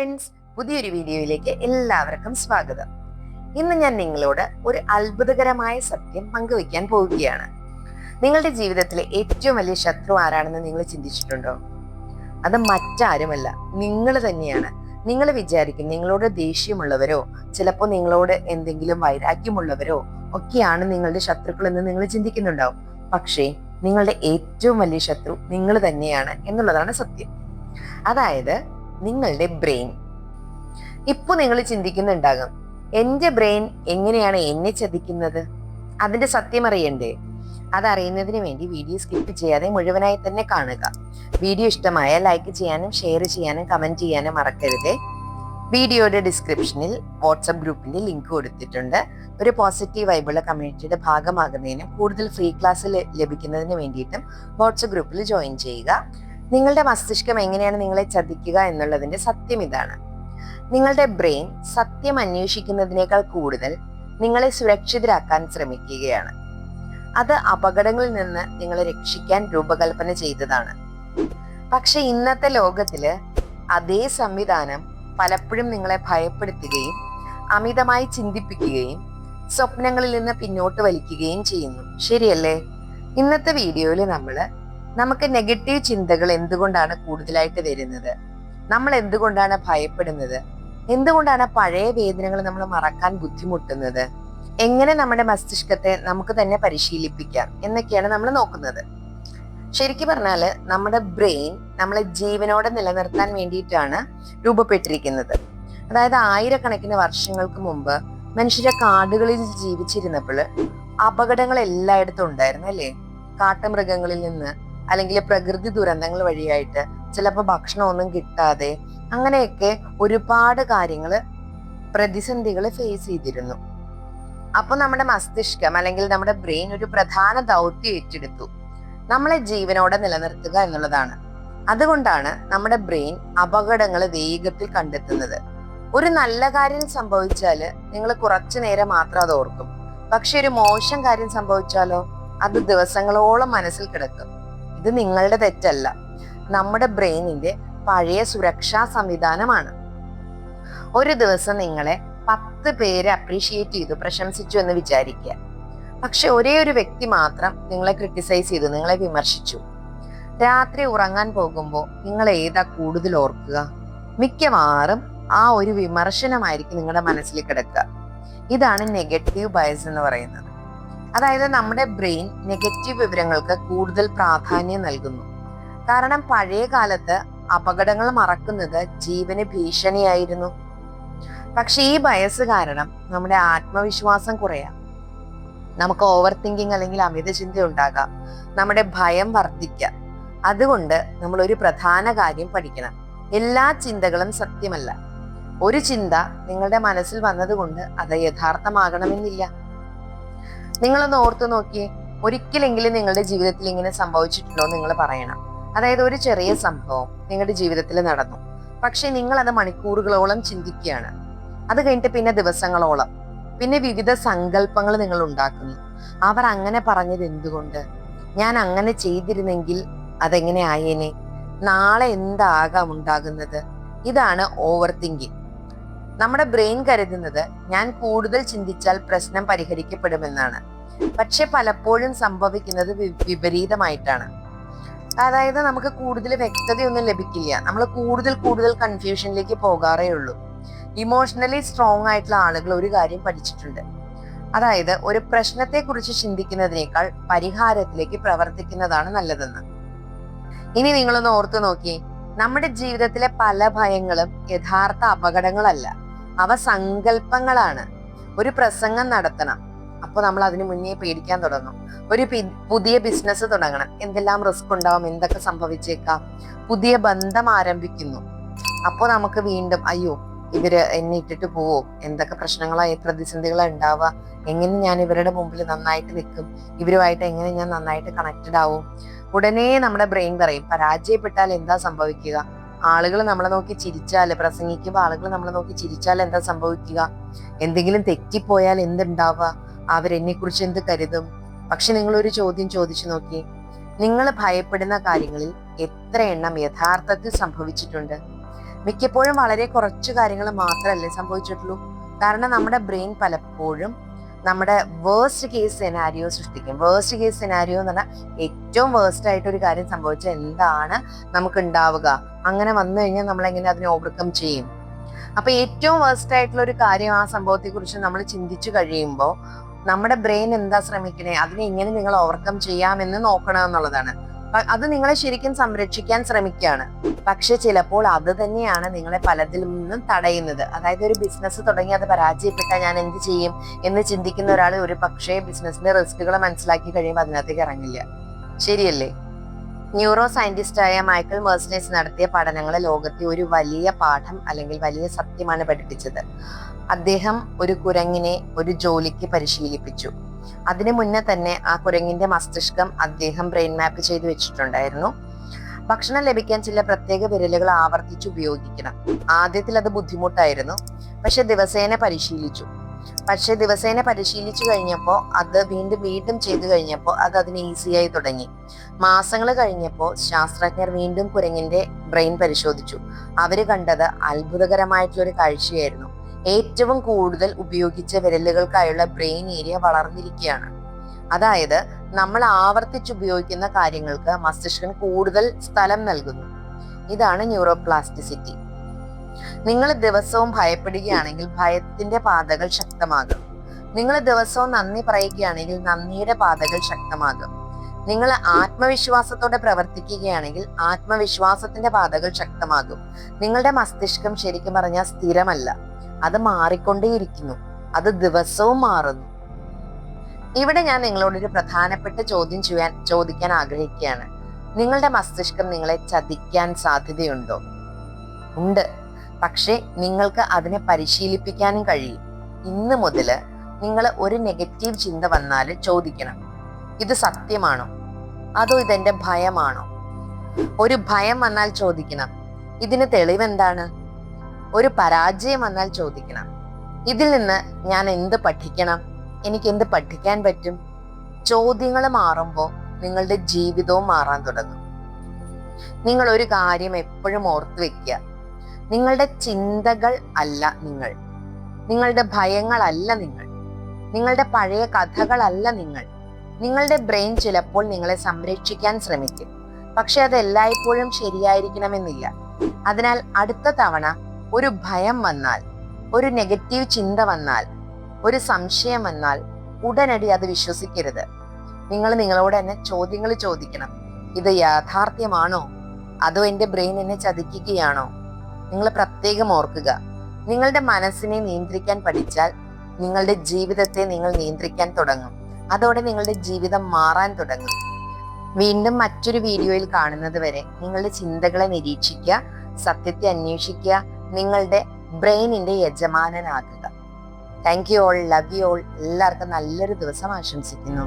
Friends, പുതിയൊരു വീഡിയോയിലേക്ക് എല്ലാവർക്കും സ്വാഗതം. ഇന്ന് ഞാൻ നിങ്ങളോട് ഒരു അത്ഭുതകരമായ സത്യം പങ്കുവയ്ക്കാൻ പോവുകയാണ്. നിങ്ങളുടെ ജീവിതത്തിലെ ഏറ്റവും വലിയ ശത്രു ആരാണെന്ന് നിങ്ങൾ ചിന്തിച്ചിട്ടുണ്ടോ? അത് മറ്റാരുമല്ല, നിങ്ങൾ തന്നെയാണ്. നിങ്ങൾ വിചാരിക്കും നിങ്ങളോട് ദേഷ്യമുള്ളവരോ ചിലപ്പോൾ നിങ്ങളോട് എന്തെങ്കിലും വൈരാഗ്യമുള്ളവരോ ഒക്കെയാണ് നിങ്ങളുടെ ശത്രുക്കൾ എന്ന് നിങ്ങൾ ചിന്തിക്കുന്നുണ്ടാവും. പക്ഷേ നിങ്ങളുടെ ഏറ്റവും വലിയ ശത്രു നിങ്ങൾ തന്നെയാണ് എന്നുള്ളതാണ് സത്യം. അതായത് നിങ്ങളുടെ ബ്രെയിൻ. ഇപ്പൊ നിങ്ങൾ ചിന്തിക്കുന്നുണ്ടാകും, എന്റെ ബ്രെയിൻ എങ്ങനെയാണ് എന്നെ ചതിക്കുന്നത്? അതിന്റെ സത്യം അറിയണ്ടേ? അതറിയുന്നതിന് വേണ്ടി വീഡിയോ സ്കിപ്പ് ചെയ്യാതെ മുഴുവനായി തന്നെ കാണുക. വീഡിയോ ഇഷ്ടമായ ലൈക്ക് ചെയ്യാനും ഷെയർ ചെയ്യാനും കമന്റ് ചെയ്യാനും മറക്കരുത്. വീഡിയോയുടെ ഡിസ്ക്രിപ്ഷനിൽ വാട്സപ്പ് ഗ്രൂപ്പിന്റെ ലിങ്ക് കൊടുത്തിട്ടുണ്ട്. ഒരു പോസിറ്റീവ് വൈബുള്ള കമ്മ്യൂണിറ്റിയുടെ ഭാഗമാകുന്നതിനും കൂടുതൽ ഫ്രീ ക്ലാസ് ലഭിക്കുന്നതിന് വേണ്ടിയിട്ടും വാട്സപ്പ് ഗ്രൂപ്പിൽ ജോയിൻ ചെയ്യുക. നിങ്ങളുടെ മസ്തിഷ്കം എങ്ങനെയാണ് നിങ്ങളെ ചതിക്കുക എന്നുള്ളതിന്റെ സത്യം ഇതാണ്. നിങ്ങളുടെ ബ്രെയിൻ സത്യം അന്വേഷിക്കുന്നതിനേക്കാൾ കൂടുതൽ നിങ്ങളെ സുരക്ഷിതരാക്കാൻ ശ്രമിക്കുകയാണ്. അത് അപകടങ്ങളിൽ നിന്ന് നിങ്ങളെ രക്ഷിക്കാൻ രൂപകൽപ്പന ചെയ്തതാണ്. പക്ഷെ ഇന്നത്തെ ലോകത്തില് അതേ സംവിധാനം പലപ്പോഴും നിങ്ങളെ ഭയപ്പെടുത്തുകയും അമിതമായി ചിന്തിപ്പിക്കുകയും സ്വപ്നങ്ങളിൽ നിന്ന് പിന്നോട്ട് വലിക്കുകയും ചെയ്യുന്നു. ശരിയല്ലേ? ഇന്നത്തെ വീഡിയോയിൽ നമുക്ക് നെഗറ്റീവ് ചിന്തകൾ എന്തുകൊണ്ടാണ് കൂടുതലായിട്ട് വരുന്നത്, നമ്മൾ എന്തുകൊണ്ടാണ് ഭയപ്പെടുന്നത്, എന്തുകൊണ്ടാണ് പഴയ വേദനകൾ നമ്മൾ മറക്കാൻ ബുദ്ധിമുട്ടുന്നത്, എങ്ങനെ നമ്മുടെ മസ്തിഷ്കത്തെ നമുക്ക് തന്നെ പരിശീലിപ്പിക്കാം എന്നൊക്കെയാണ് നമ്മൾ നോക്കുന്നത്. ശരിക്കും പറഞ്ഞാൽ നമ്മുടെ ബ്രെയിൻ നമ്മളെ ജീവനോടെ നിലനിർത്താൻ വേണ്ടിയിട്ടാണ് രൂപപ്പെട്ടിരിക്കുന്നത്. അതായത് ആയിരക്കണക്കിന് വർഷങ്ങൾക്ക് മുമ്പ് മനുഷ്യരെ കാടുകളിൽ ജീവിച്ചിരുന്നപ്പോൾ അപകടങ്ങൾ എല്ലായിടത്തും ഉണ്ടായിരുന്നു, അല്ലേ? കാട്ടുമൃഗങ്ങളിൽ നിന്ന് അല്ലെങ്കിൽ പ്രകൃതി ദുരന്തങ്ങൾ വഴിയായിട്ട് ചിലപ്പോൾ ഭക്ഷണമൊന്നും കിട്ടാതെ അങ്ങനെയൊക്കെ ഒരുപാട് പ്രതിസന്ധികൾ ഫേസ് ചെയ്തിരുന്നു. അപ്പൊ നമ്മുടെ മസ്തിഷ്കം അല്ലെങ്കിൽ നമ്മുടെ ബ്രെയിൻ ഒരു പ്രധാന ദൗത്യം ഏറ്റെടുത്തു, നമ്മളെ ജീവനോടെ നിലനിർത്തുക എന്നുള്ളതാണ്. അതുകൊണ്ടാണ് നമ്മുടെ ബ്രെയിൻ അപകടങ്ങൾ വേഗത്തിൽ കണ്ടെത്തുന്നത്. ഒരു നല്ല കാര്യം സംഭവിച്ചാല് നിങ്ങൾ കുറച്ചു നേരം മാത്രം അത് ഓർക്കും. പക്ഷെ ഒരു മോശം കാര്യം സംഭവിച്ചാലോ അത് ദിവസങ്ങളോളം മനസ്സിൽ കിടക്കും. ഇത് നിങ്ങളുടെ തെറ്റല്ല, നമ്മുടെ ബ്രെയിനിന്റെ പഴയ സുരക്ഷാ സംവിധാനമാണ്. ഒരു ദിവസം നിങ്ങളെ 10 പേര് അപ്രീഷിയേറ്റ് ചെയ്തു, പ്രശംസിച്ചു എന്ന് വിചാരിക്കുക. പക്ഷെ ഒരേ ഒരു വ്യക്തി മാത്രം നിങ്ങളെ ക്രിട്ടിസൈസ് ചെയ്തു, നിങ്ങളെ വിമർശിച്ചു. രാത്രി ഉറങ്ങാൻ പോകുമ്പോൾ നിങ്ങൾ ഏതാ കൂടുതൽ ഓർക്കുക? മിക്കവാറും ആ ഒരു വിമർശനമായിരിക്കും നിങ്ങളുടെ മനസ്സിൽ കിടക്കുക. ഇതാണ് നെഗറ്റീവ് ബയസ് എന്ന് പറയുന്നത്. അതായത് നമ്മുടെ ബ്രെയിൻ നെഗറ്റീവ് വിവരങ്ങൾക്ക് കൂടുതൽ പ്രാധാന്യം നൽകുന്നു. കാരണം പഴയ കാലത്ത് അപകടങ്ങൾ മറക്കുന്നത് ജീവന് ഭീഷണിയായിരുന്നു. പക്ഷെ ഈ ബയസ് കാരണം നമ്മുടെ ആത്മവിശ്വാസം കുറയാം, നമുക്ക് ഓവർ തിങ്കിങ് അല്ലെങ്കിൽ അമിത ചിന്ത ഉണ്ടാകാം, നമ്മുടെ ഭയം വർദ്ധിക്കാം. അതുകൊണ്ട് നമ്മൾ ഒരു പ്രധാന കാര്യം പഠിക്കണം. എല്ലാ ചിന്തകളും സത്യമല്ല. ഒരു ചിന്ത നിങ്ങളുടെ മനസ്സിൽ വന്നതുകൊണ്ട് അത് യഥാർത്ഥമാകണമെന്നില്ല. നിങ്ങളൊന്ന് ഓർത്തു നോക്കിയേ, ഒരിക്കലെങ്കിലും നിങ്ങളുടെ ജീവിതത്തിൽ ഇങ്ങനെ സംഭവിച്ചിട്ടുണ്ടോ നിങ്ങൾ പറയണം. അതായത് ഒരു ചെറിയ സംഭവം നിങ്ങളുടെ ജീവിതത്തിൽ നടന്നു, പക്ഷെ നിങ്ങൾ അത് മണിക്കൂറുകളോളം ചിന്തിക്കുകയാണ്. അത് കഴിഞ്ഞിട്ട് പിന്നെ ദിവസങ്ങളോളം, പിന്നെ വിവിധ സങ്കല്പങ്ങൾ നിങ്ങൾ ഉണ്ടാക്കുന്നു. അവർ അങ്ങനെ പറഞ്ഞത് എന്തുകൊണ്ട്, ഞാൻ അങ്ങനെ ചെയ്തിരുന്നെങ്കിൽ അതെങ്ങനെ ആയേനെ, നാളെ എന്താകാം ഉണ്ടാകുന്നത്. ഇതാണ് ഓവർ തിങ്കിങ്. നമ്മുടെ ബ്രെയിൻ കരുതുന്നത് ഞാൻ കൂടുതൽ ചിന്തിച്ചാൽ പ്രശ്നം പരിഹരിക്കപ്പെടുമെന്നാണ്. പക്ഷെ പലപ്പോഴും സംഭവിക്കുന്നത് വിപരീതമായിട്ടാണ്. അതായത് നമുക്ക് കൂടുതൽ വ്യക്തതയൊന്നും ലഭിക്കില്ല, നമ്മൾ കൂടുതൽ കൺഫ്യൂഷനിലേക്ക് പോകാറേ ഉള്ളൂ. ഇമോഷണലി സ്ട്രോങ് ആയിട്ടുള്ള ആളുകൾ ഒരു കാര്യം പഠിച്ചിട്ടുണ്ട്. അതായത് ഒരു പ്രശ്നത്തെ കുറിച്ച് ചിന്തിക്കുന്നതിനേക്കാൾ പരിഹാരത്തിലേക്ക് പ്രവർത്തിക്കുന്നതാണ് നല്ലതെന്ന്. ഇനി നിങ്ങളൊന്ന് ഓർത്തു നോക്കിയേ, നമ്മുടെ ജീവിതത്തിലെ പല ഭയങ്ങളും യഥാർത്ഥ അപകടങ്ങളല്ല, അവ സങ്കല്പങ്ങളാണ്. ഒരു പ്രസംഗം നടത്തണം, അപ്പോൾ നമ്മൾ അതിനു മുന്നേ പേടിക്കാൻ തുടങ്ങും. ഒരു പുതിയ ബിസിനസ് തുടങ്ങണം, എന്തെല്ലാം റിസ്ക് ഉണ്ടാവും, എന്തൊക്കെ സംഭവിച്ചേക്കാം. പുതിയ ബന്ധം ആരംഭിക്കുന്നു, അപ്പോൾ നമുക്ക് വീണ്ടും അയ്യോ ഇവര് എന്നെ ഇട്ടിട്ട് പോവോ, എന്തൊക്കെ പ്രതിസന്ധികളാ ഉണ്ടാവുക, എങ്ങനെ ഞാൻ ഇവരുടെ മുമ്പിൽ നന്നായിട്ട് നിൽക്കും, ഇവരുമായിട്ട് എങ്ങനെ ഞാൻ നന്നായിട്ട് കണക്റ്റഡ് ആവും. ഉടനെ നമ്മുടെ ബ്രെയിൻ പറയും പരാജയപ്പെട്ടാൽ എന്താ സംഭവിക്കുക, ആളുകൾ നമ്മളെ നോക്കി ചിരിച്ചാൽ, പ്രസംഗിക്കുമ്പോൾ ആളുകൾ നമ്മളെ നോക്കി ചിരിച്ചാൽ എന്താ സംഭവിക്കുക, എന്തെങ്കിലും തെറ്റിപ്പോയാൽ എന്തുണ്ടാവുക, അവരെന്നെ കുറിച്ച് എന്ത് കരുതും. പക്ഷെ നിങ്ങളൊരു ചോദ്യം ചോദിച്ചു നോക്കി, നിങ്ങൾ ഭയപ്പെടുന്ന കാര്യങ്ങളിൽ എത്ര എണ്ണം യഥാർത്ഥത്തിൽ സംഭവിച്ചിട്ടുണ്ട്? മിക്കപ്പോഴും വളരെ കുറച്ച് കാര്യങ്ങൾ മാത്രമല്ലേ സംഭവിച്ചിട്ടുള്ളൂ. കാരണം നമ്മുടെ ബ്രെയിൻ പലപ്പോഴും നമ്മുടെ വേഴ്സ്റ്റ് കേസ് സെനാരിയോ സൃഷ്ടിക്കും. വേഴ്സ്റ്റ് കേസ് സെനാരിയോ എന്ന് പറഞ്ഞാൽ ഏറ്റവും വേഴ്സ്റ്റ് ആയിട്ട് ഒരു കാര്യം സംഭവിച്ചാൽ എന്താണ് നമുക്ക് ഉണ്ടാവുക, അങ്ങനെ വന്നു കഴിഞ്ഞാൽ നമ്മൾ എങ്ങനെ അതിനെ ഓവർകം ചെയ്യും. അപ്പൊ ഏറ്റവും വേഴ്സ്റ്റ് ആയിട്ടുള്ള ഒരു കാര്യം, ആ സംഭവത്തെ കുറിച്ച് നമ്മൾ ചിന്തിച്ചു കഴിയുമ്പോൾ നമ്മുടെ ബ്രെയിൻ എന്താ ശ്രമിക്കണേ, അതിനെ എങ്ങനെ നിങ്ങൾ ഓവർകം ചെയ്യാമെന്ന് നോക്കണം എന്നുള്ളതാണ്. അത് നിങ്ങളെ ശരിക്കും സംരക്ഷിക്കാൻ ശ്രമിക്കുകയാണ്. പക്ഷെ ചിലപ്പോൾ അത് തന്നെയാണ് നിങ്ങളെ പലതിൽ നിന്നും തടയുന്നത്. അതായത് ഒരു ബിസിനസ് തുടങ്ങി അത് പരാജയപ്പെട്ടാൽ ഞാൻ എന്ത് ചെയ്യും എന്ന് ചിന്തിക്കുന്ന ഒരാൾ ഒരു പക്ഷേ ബിസിനസിന്റെ റിസ്കുകൾ മനസ്സിലാക്കി കഴിയുമ്പോൾ അതിനകത്തേക്ക് ഇറങ്ങില്ല. ശരിയല്ലേ? ന്യൂറോ സയന്റിസ്റ്റായ മൈക്കൽ മെർസനേഴ്സ് നടത്തിയ പഠനങ്ങൾ ലോകത്തെ ഒരു വലിയ പാഠം അല്ലെങ്കിൽ വലിയ സത്യമാണ് പഠിപ്പിച്ചത്. അദ്ദേഹം ഒരു കുരങ്ങിനെ ഒരു ജോലിക്ക് പരിശീലിപ്പിച്ചു. അതിനു മുന്നേ തന്നെ ആ കുരങ്ങിന്റെ മസ്തിഷ്കം അദ്ദേഹം ബ്രെയിൻ മാപ്പ് ചെയ്തു വെച്ചിട്ടുണ്ടായിരുന്നു. ഭക്ഷണം ലഭിക്കാൻ ചില പ്രത്യേക വിരലുകൾ ആവർത്തിച്ച് ഉപയോഗിക്കണം. ആദ്യത്തിൽ അത് ബുദ്ധിമുട്ടായിരുന്നു, പക്ഷെ ദിവസേന പരിശീലിച്ചു കഴിഞ്ഞപ്പോൾ അത് വീണ്ടും ചെയ്തു കഴിഞ്ഞപ്പോൾ അത് അതിന് ഈസിയായി തുടങ്ങി. മാസങ്ങൾ കഴിഞ്ഞപ്പോൾ ശാസ്ത്രജ്ഞർ വീണ്ടും കുരങ്ങിന്റെ ബ്രെയിൻ പരിശോധിച്ചു. അവര് കണ്ടത് അത്ഭുതകരമായിട്ടുള്ളൊരു കാഴ്ചയായിരുന്നു. ഏറ്റവും കൂടുതൽ ഉപയോഗിച്ച വിരലുകൾക്കായുള്ള ബ്രെയിൻ ഏരിയ വളർന്നിരിക്കുകയാണ്. അതായത് നമ്മൾ ആവർത്തിച്ച് ഉപയോഗിക്കുന്ന കാര്യങ്ങൾക്ക് മസ്തിഷ്കം കൂടുതൽ സ്ഥലം നൽകുന്നു. ഇതാണ് ന്യൂറോപ്ലാസ്റ്റിസിറ്റി. നിങ്ങൾ ദിവസവും ഭയപ്പെടുകയാണെങ്കിൽ ഭയത്തിന്റെ പാതകൾ ശക്തമാകും. നിങ്ങൾ ദിവസവും നന്ദി പറയുകയാണെങ്കിൽ നന്ദിയുടെ പാതകൾ ശക്തമാകും. നിങ്ങൾ ആത്മവിശ്വാസത്തോടെ പ്രവർത്തിക്കുകയാണെങ്കിൽ ആത്മവിശ്വാസത്തിന്റെ പാതകൾ ശക്തമാകും. നിങ്ങളുടെ മസ്തിഷ്കം ശരിക്കും പറഞ്ഞാൽ സ്ഥിരമല്ല, അത് മാറിക്കൊണ്ടേയിരിക്കുന്നു. അത് ദിവസവും മാറുന്നു. ഇവിടെ ഞാൻ നിങ്ങളോടൊരു പ്രധാനപ്പെട്ട ചോദിക്കാൻ ആഗ്രഹിക്കുകയാണ്. നിങ്ങളുടെ മസ്തിഷ്കം നിങ്ങളെ ചതിക്കാൻ സാധ്യതയുണ്ടോ? ഉണ്ട്. പക്ഷെ നിങ്ങൾക്ക് അതിനെ പരിശീലിപ്പിക്കാനും കഴിയും. ഇന്ന് മുതൽ നിങ്ങൾ ഒരു നെഗറ്റീവ് ചിന്ത വന്നാൽ ചോദിക്കണം, ഇത് സത്യമാണോ, അതോ ഇതെന്റെ ഭയമാണോ? ഒരു ഭയം വന്നാൽ ചോദിക്കണം, ഇതിന് തെളിവെന്താണ്? ഒരു പരാജയം വന്നാൽ ചോദിക്കണം, ഇതിൽ നിന്ന് ഞാൻ എന്ത് പഠിക്കണം, എനിക്ക് എന്ത് പഠിക്കാൻ പറ്റും? ചോദ്യങ്ങൾ മാറുമ്പോൾ നിങ്ങളുടെ ജീവിതവും മാറാൻ തുടങ്ങും. നിങ്ങൾ ഒരു കാര്യം എപ്പോഴും ഓർത്തു വെക്കുക, നിങ്ങളുടെ ചിന്തകൾ അല്ല നിങ്ങൾ, നിങ്ങളുടെ ഭയങ്ങളല്ല നിങ്ങൾ, നിങ്ങളുടെ പഴയ കഥകളല്ല നിങ്ങൾ. നിങ്ങളുടെ ബ്രെയിൻ ചിലപ്പോൾ നിങ്ങളെ സംരക്ഷിക്കാൻ ശ്രമിക്കും, പക്ഷെ അത് എല്ലായ്പ്പോഴും ശരിയായിരിക്കണമെന്നില്ല. അതിനാൽ അടുത്ത തവണ ഒരു ഭയം വന്നാൽ, ഒരു നെഗറ്റീവ് ചിന്ത വന്നാൽ, ഒരു സംശയം വന്നാൽ ഉടനടി അത് വിശ്വസിക്കരുത്. നിങ്ങൾ നിങ്ങളോട് തന്നെ ചോദ്യങ്ങൾ ചോദിക്കണം. ഇത് യാഥാർത്ഥ്യമാണോ, അതോ എൻ്റെ ബ്രെയിൻ എന്നെ ചതിക്കുകയാണോ? നിങ്ങൾ പ്രത്യേകം ഓർക്കുക, നിങ്ങളുടെ മനസ്സിനെ നിയന്ത്രിക്കാൻ പഠിച്ചാൽ നിങ്ങളുടെ ജീവിതത്തെ നിങ്ങൾ നിയന്ത്രിക്കാൻ തുടങ്ങും. അതോടെ നിങ്ങളുടെ ജീവിതം മാറാൻ തുടങ്ങും. വീണ്ടും മറ്റൊരു വീഡിയോയിൽ കാണുന്നത് വരെ നിങ്ങളുടെ ചിന്തകളെ നിരീക്ഷിക്കുക, സത്യത്തെ അന്വേഷിക്കുക, നിങ്ങളുടെ ബ്രെയിനിന്റെ യജമാനനാകുക. Thank you all, love you all. എല്ലാവർക്കും നല്ലൊരു ദിവസം ആശംസിക്കുന്നു.